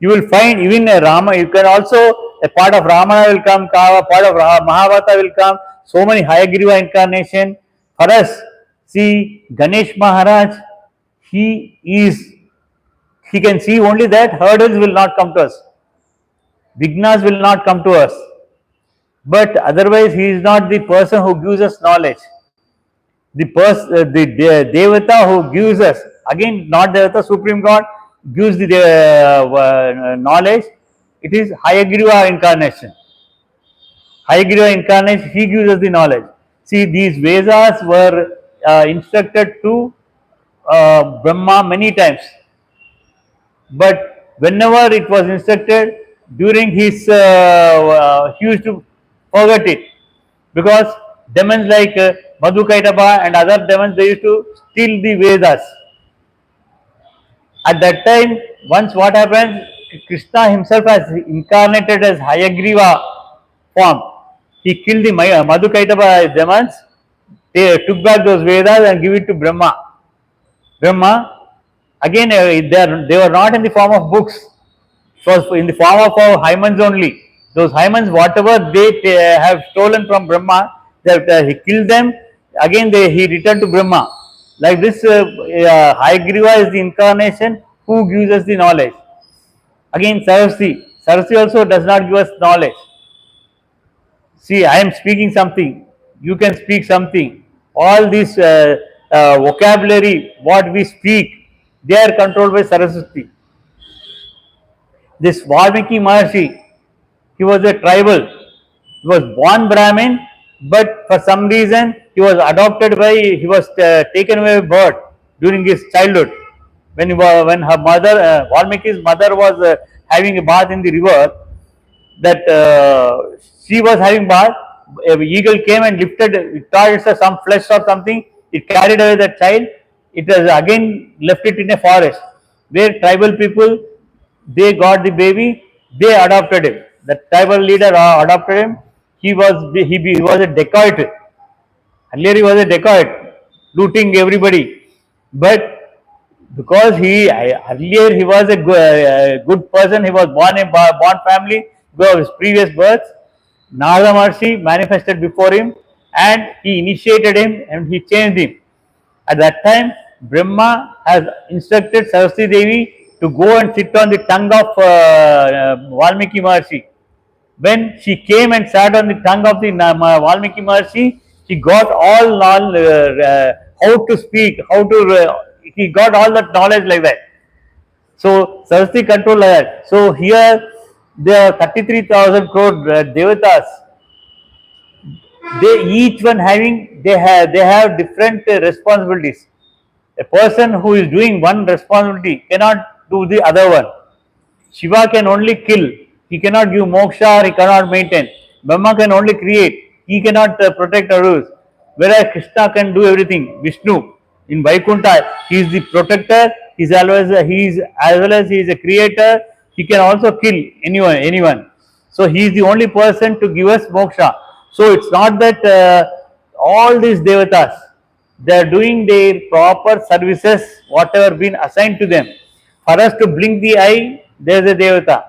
You will find even a Rama, you can also, a part of Ramana will come, a part of Mahabharata will come, so many Hayagriva incarnation. For us, see Ganesh Maharaj, he can see only that hurdles will not come to us, Vignas will not come to us. But otherwise, he is not the person who gives us knowledge. The Devata who gives us, again, not Devata, Supreme God, gives the knowledge. It is Hayagriva incarnation. Hayagriva incarnation, he gives us the knowledge. See, these Vedas were instructed to Brahma many times. But whenever it was instructed, during his, he used to forget it. Because demons like Madhukaitaba and other demons, they used to steal the Vedas. At that time, once what happens, Krishna himself has incarnated as Hayagriva form. He killed the Madhukaitaba demons, they took back those Vedas and give it to Brahma. Brahma, again, they were not in the form of books. It was in the form of hymens only. Those hymens, whatever they have stolen from Brahma, that he killed them, again he returned to Brahma. Like this, Hayagriva is the incarnation who gives us the knowledge. Again, Saraswati also does not give us knowledge. See, I am speaking something, you can speak something. All this vocabulary, what we speak, they are controlled by Saraswati. This Valmiki Maharshi, he was a tribal. He was born Brahmin, but for some reason he was taken away by bird during his childhood. When her mother, Valmiki's mother was having a bath in the river, that she was having bath, an eagle came and lifted, it thought it's some flesh or something, it carried away that child, it has again left it in a forest, where tribal people, they got the baby, they adopted him. The tribal leader adopted him. He was a dacoit. Earlier he was a dacoit, looting everybody. But because earlier he was a good person, he was born in born family, because of his previous birth, Narada Maharshi manifested before him and he initiated him and he changed him. At that time, Brahma has instructed Saraswati Devi to go and sit on the tongue of Valmiki Maharshi. When she came and sat on the tongue of the Valmiki Maharshi, she got all how to speak, he got all that knowledge like that. So Saraswati control like that. So here there are 33,000 crore devatas. They each one they have different responsibilities. A person who is doing one responsibility cannot do the other one. Shiva can only kill, he cannot give moksha, he cannot maintain. Brahma can only create, he cannot protect others. Whereas Krishna can do everything. Vishnu in Vaikuntha, he is the protector, he is as well as he is a creator, he can also kill anyone. So he is the only person to give us moksha. So it's not that all these devatas, they are doing their proper services, whatever been assigned to them. For us to blink the eye, there is a devata.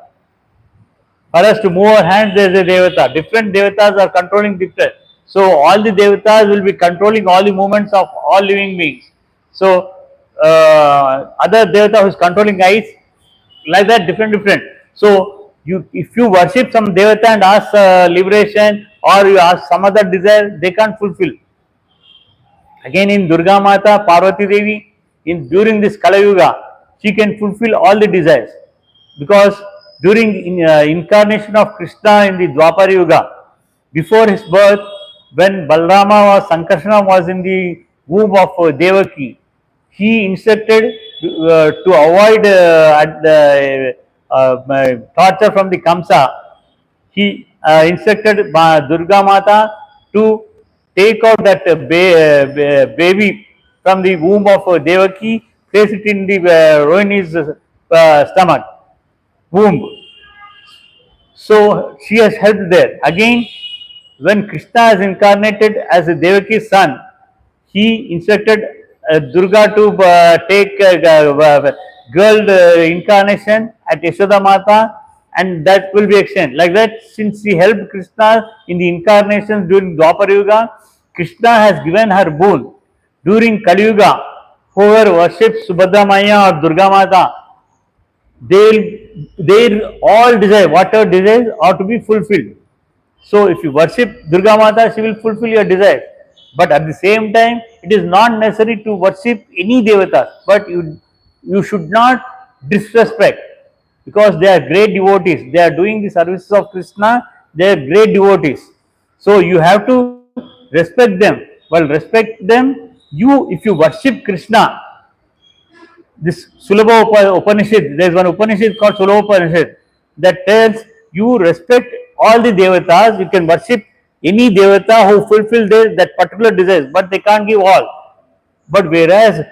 For us to move our hands, there is a devata. Different devatas are controlling different. So all the devatas will be controlling all the movements of all living beings. So other devata who is controlling eyes, like that, different. So if you worship some devata and ask liberation, or you ask some other desire, they can't fulfill. Again in Durga Mata, Parvati Devi, during this Kala Yuga, she can fulfill all the desires. Because during incarnation of Krishna in the Dwapara Yuga, before his birth, when Sankarsana was in the womb of Devaki, he instructed to avoid torture from the Kamsa. He instructed Durga Mata to take out that baby from the womb of Devaki, place it in the Rohini's stomach, womb. So she has helped there. Again, when Krishna is incarnated as a Devaki's son, he instructed Durga to take girl incarnation at Yashoda Mata, and that will be extended. Like that, since she helped Krishna in the incarnations during Dwapar Yuga, Krishna has given her boon. During Kali Yuga, whoever worships Subhadra Maya or Durga Mata, their all desire, whatever desires, are to be fulfilled. So if you worship Durga Mata, she will fulfill your desires. But at the same time, it is not necessary to worship any devatas. But you should not disrespect, because they are great devotees. They are doing the services of Krishna. They are great devotees. So you have to respect them. Well, respect them. If you worship Krishna, this Sulabha Upanishad, there is one Upanishad called Sulabha Upanishad that tells you respect all the devatas. You can worship any devata who fulfill that particular desires, but they can't give all. But whereas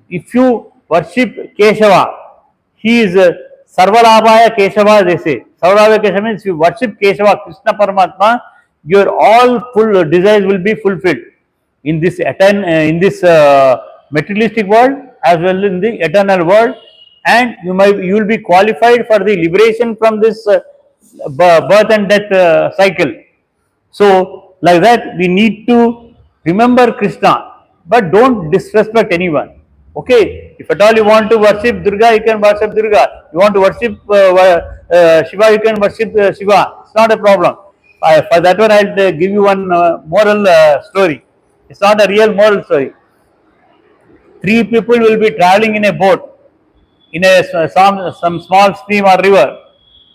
if you worship Keshava, he is Sarvalabhaya Keshava, they say. Sarvalabhaya Keshava means if you worship Keshava, Krishna Paramatma, your all full desires will be fulfilled in this materialistic world as well in the eternal world, and you will be qualified for the liberation from this birth and death cycle. So like that, we need to remember Krishna, but don't disrespect anyone. Okay, if at all you want to worship Durga, you can worship Durga. You want to worship Shiva, you can worship Shiva. It's not a problem. For that one, I'll give you one moral story. It's not a real moral story. Three people will be traveling in a boat in some small stream or river.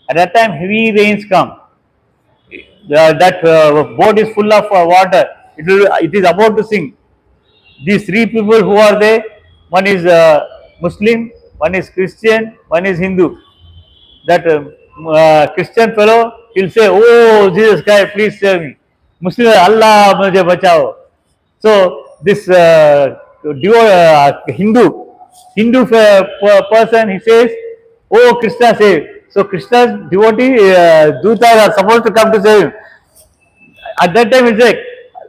At that time, heavy rains come. That boat is full of water. It is about to sink. These three people, who are they? One is Muslim, one is Christian, one is Hindu. That Christian fellow, he'll say, "Oh Jesus Christ, please save me." Muslim, Allah mujhe bachao. So this Hindu person, he says, "Oh Krishna, save." So Krishna's devotee Dutas are supposed to come to save him. At that time, it's like,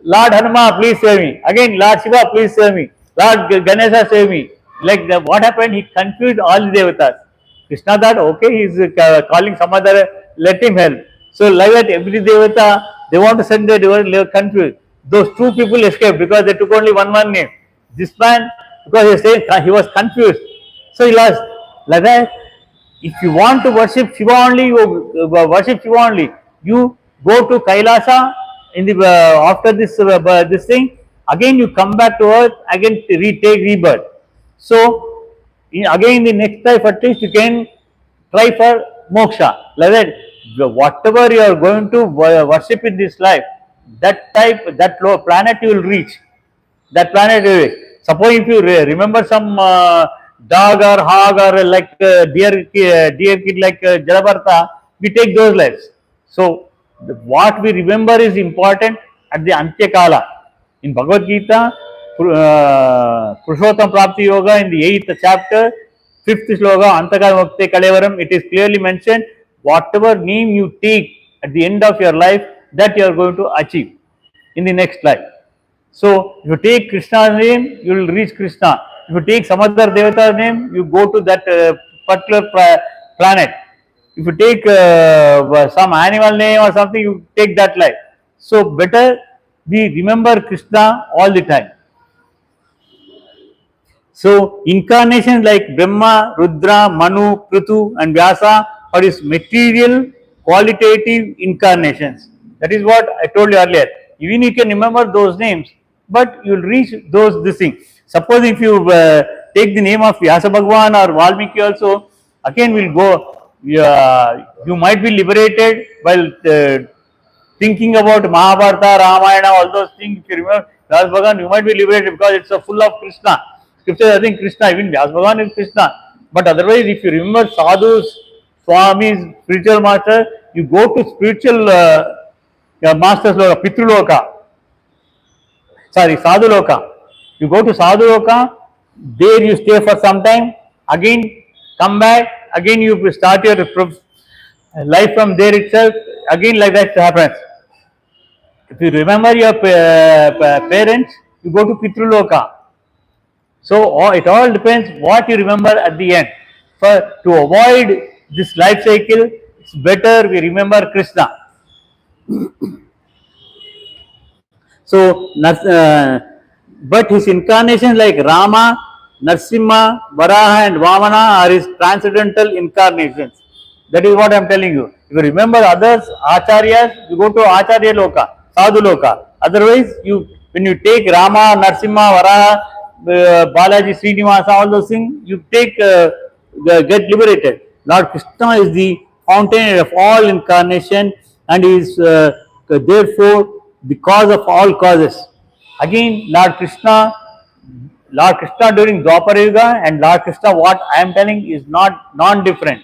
"Lord Hanuma, please save me." Again, "Lord Shiva, please save me." "Lord Ganesha, save me." Like what happened? He confused all the devatas. Krishna thought, okay, he is calling some other, let him help. So like that, every devata, they want to send their devata, they were confused. Those two people escaped because they took only one name. This man, because he was confused, so he lost. Like that, if you want to worship Shiva only, you worship Shiva only. You go to Kailasa in the after this thing. Again, you come back to earth. Again, take rebirth. So again, in the next life, at least you can try for moksha. Like that, whatever you are going to worship in this life, that low planet you will reach. That planet you will reach. Suppose if you remember some dog or hog or like deer kid like Jalabartha, we take those lives. So what we remember is important at the Antya Kala. In Bhagavad Gita, Purushottam Prapti Yoga, in the 8th chapter, 5th sloka, Antakara Mukte Kalevaram, it is clearly mentioned, whatever name you take at the end of your life, that you are going to achieve in the next life. So if you take Krishna's name, you will reach Krishna. If you take some other devata's name, you go to that particular planet. If you take some animal name or something, you take that life. So better we remember Krishna all the time. So incarnations like Brahma, Rudra, Manu, Prithu and Vyasa are his material qualitative incarnations. That is what I told you earlier. Even you can remember those names, but you will reach this thing. Suppose if you take the name of Vyasa Bhagwan or Valmiki also, again will go, you might be liberated while thinking about Mahabharata, Ramayana, all those things. If you remember Vyasa Bhagwan, you might be liberated because it's full of Krishna. Scripture, I think Krishna, even Vyasa Bhagwan is Krishna. But otherwise, if you remember sadhus, swamis, spiritual master, you go to spiritual master's loka, Pitru loka. Sorry, Sadhu loka. You go to Sadhu loka, there you stay for some time, again come back, again you start your life from there itself, again like that happens. If you remember your parents, you go to Pitru loka. So it all depends what you remember at the end. To avoid this life cycle, it's better we remember Krishna. So, but his incarnations like Rama, Narsimha, Varaha, and Vamana are his transcendental incarnations. That is what I am telling you. If you remember others, Acharyas, you go to Acharya Loka, Sadhu Loka. Otherwise, when you take Rama, Narsimha, Varaha, Balaji, Srinivasa, all those things, you take get liberated. Lord Krishna is the fountain of all incarnation, and is therefore the cause of all causes. Again, Lord Krishna during Dwapara Yuga and Lord Krishna, what I am telling, is not non-different.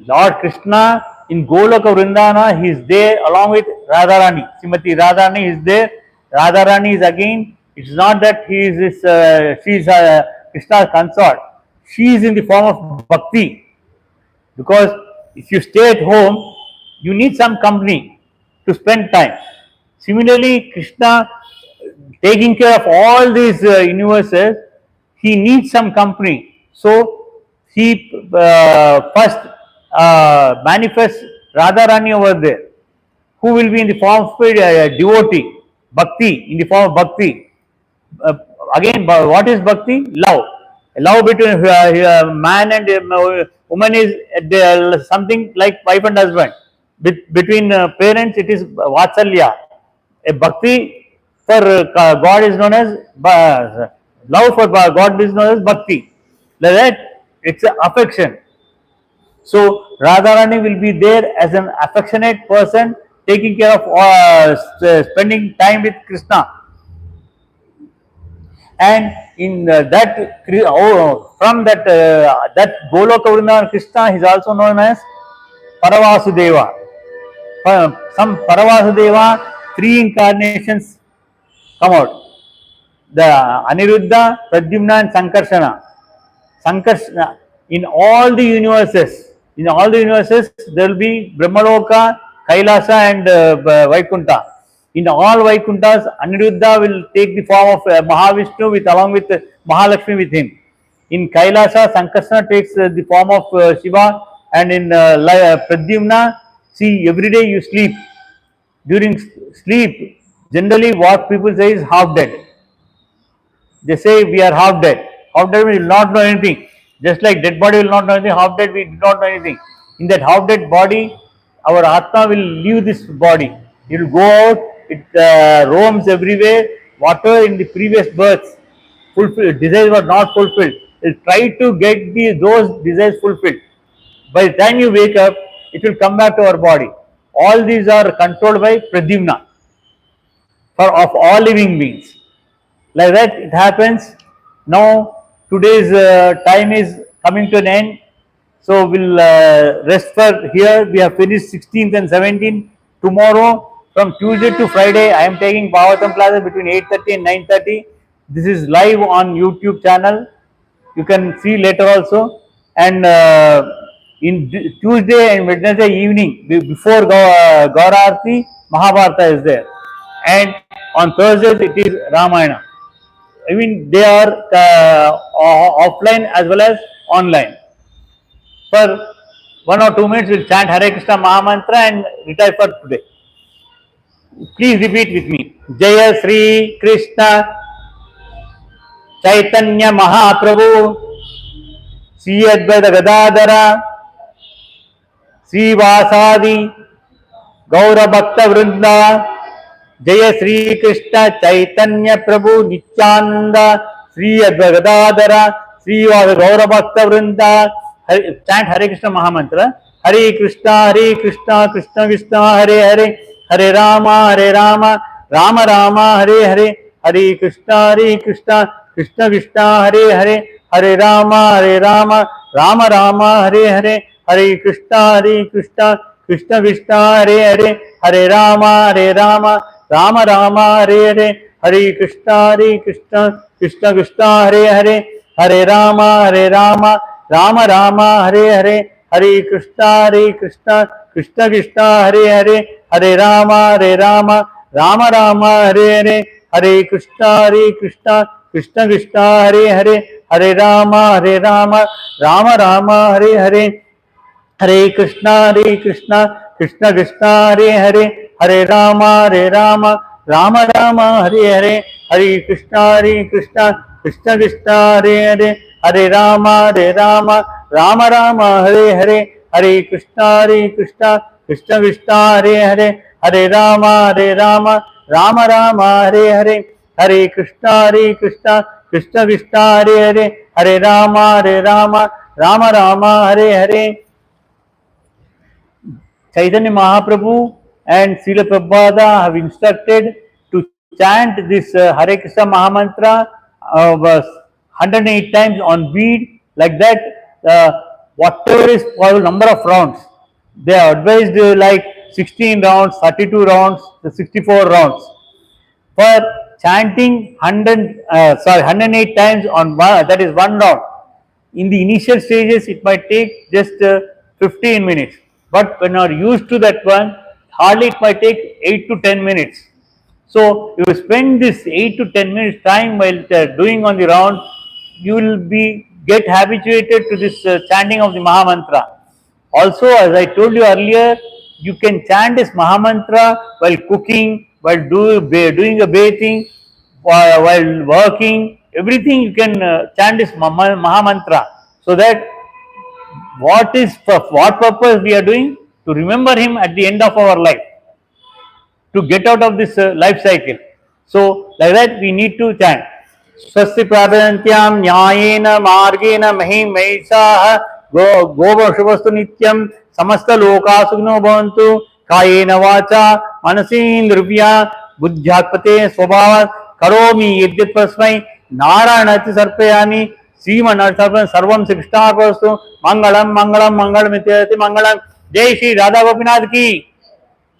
Lord Krishna in Goloka Vrindana, he is there along with Radharani. Srimati Radharani is there. Radharani is again, it's not that he is this, she is Krishna's consort. She is in the form of bhakti. Because if you stay at home, you need some company to spend time. Similarly, Krishna, taking care of all these universes, he needs some company. So he first manifests Radharani over there, who will be in the form of devotee, bhakti, in the form of bhakti. Uh, Again, what is bhakti? Love. Love between man and woman is something like wife and husband. Between parents, it is vatsalya. A bhakti for God is known as love for God is known as bhakti. Like that, it's an affection. So Radharani will be there as an affectionate person, taking care of spending time with Krishna. And in from that Goloka Vrindavan Krishna is also known as Paravasudeva. Some Paravasudeva, 3 incarnations come out. The Aniruddha, Pradyumna, and Sankarshana. Sankarshana, in all the universes, there will be Brahmaloka, Kailasa, and Vaikuntha. In all Vaikunthas, Aniruddha will take the form of Mahavishnu along with Mahalakshmi with him. In Kailasa, Sankarsana takes the form of Shiva, and in Pradyumna, see, every day you sleep. During sleep, generally what people say is half dead. They say we are half dead. Half dead we will not know anything. Just like dead body will not know anything, half dead we do not know anything. In that half dead body, our Atma will leave this body. It will go out, it roams everywhere. Whatever in the previous births, desires were not fulfilled. It will try to get those desires fulfilled. By the time you wake up, it will come back to our body. All these are controlled by Pradyumna of all living beings. Like that it happens. Now today's time is coming to an end, so we'll rest for here. We have finished 16th and 17th. Tomorrow from Tuesday to Friday I am taking Bhagavatam classes between 8:30 and 9:30. This is live on YouTube channel. You can see later also. And in Tuesday and Wednesday evening before Gaura Aarti, Mahabharata is there, and on Thursdays it is Ramayana. I mean, they are offline as well as online. For 1 or 2 minutes, we'll chant Hare Krishna Mahamantra and retire for today. Please repeat with me. Jaya Sri Krishna Chaitanya Mahaprabhu Sri Advaita Gadadhara Sri Vasadi Gaura Bhakta Vrinda Jaya Sri Krishna Chaitanya Prabhu Nityananda Sri Advagadadhara Sri Gaura Bhakta Vrinda. Chant Hare Krishna Mahamantra. Hare Krishna, Krishna Krishna, Hare Hare, Hare Rama, Rama Rama, Hare Hare, Hare Krishna, Krishna Krishna, Hare Hare, Hare Rama, Rama Rama, Hare Hare, Hare Krishna, Krishna Krishna, Hare Hare, Hare Rama, Rama Rama, Hare Hare, Hare Krishna, Krishna, Hare Hare, Hare Rama, Rama Rama, Hare Hare, Hare Krishna, Krishna, Hare Hare, Hare Rama, Rama Rama, Hare Hare, Hare Krishna, Krishna Krishna Hare Hare, Hare Rama Rama Rama Hare Hare, Hare Krishna Krishna Krishna Hare Hare, Hare Rama Rama Rama Hare Hare, Hare Krishna Krishna Krishna Hare Hare, Hare Rama Rama Rama Hare Hare, Hare Krishna Krishna Krishna Hare Hare, Hare Rama Rama Rama Hare Hare, Hare Krishna Krishna Krishna Hare Hare, Hare Rama Rama Hare Hare. Chaitanya Mahaprabhu and Srila Prabhupada have instructed to chant this Hare Krishna Mahamantra 108 times on bead, like that, whatever is possible number of rounds. They are advised like 16 rounds, 32 rounds, 64 rounds. For chanting 108 times on one, that is one round. In the initial stages, it might take just 15 minutes. But when you are used to that one, hardly it might take 8 to 10 minutes. So, you spend this 8 to 10 minutes time while doing on the round, you will get habituated to this chanting of the Mahamantra. Also, as I told you earlier, you can chant this Mahamantra while cooking, while doing a bathing, while working, everything you can chant this Mahamantra, so that for what purpose we are doing? To remember him at the end of our life, to get out of this life cycle. So, like that we need to chant. Swasti Prabhadantyam Nyayena Margena Mahim Maisaha Gobashavastu Nityam Samasta Loka Sugno Bhavantu Kayena Vacha Manasindrubhya Buddhyatpate Swabhavat Karomi Yajit Prasmai Naranati Sarpayami Srimanarthapan Sarvam Sikshnapastu Mangalam Mangalam Mangalam Ityati Mangalam. Jai Shri Radha Gopinath ki,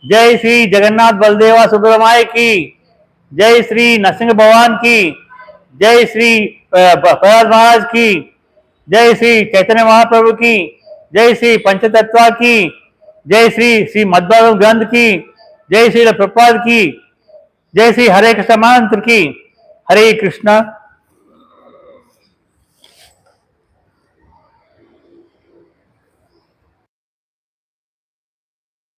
Jai Shri Jagannath Baldeva Subramaya ki, Jai Shri Nasingh Bhavan ki, Jai Shri Prahlad Maharaj ki, Jai Shri Chaitanya Mahaprabhu ki, Jai Shri Panchatattva ki, Jai Shri Madhbhagavad Granth ki, Jai Shri Prabhupada ki, Jai Shri Hare Krishna Mantra ki, Hare Krishna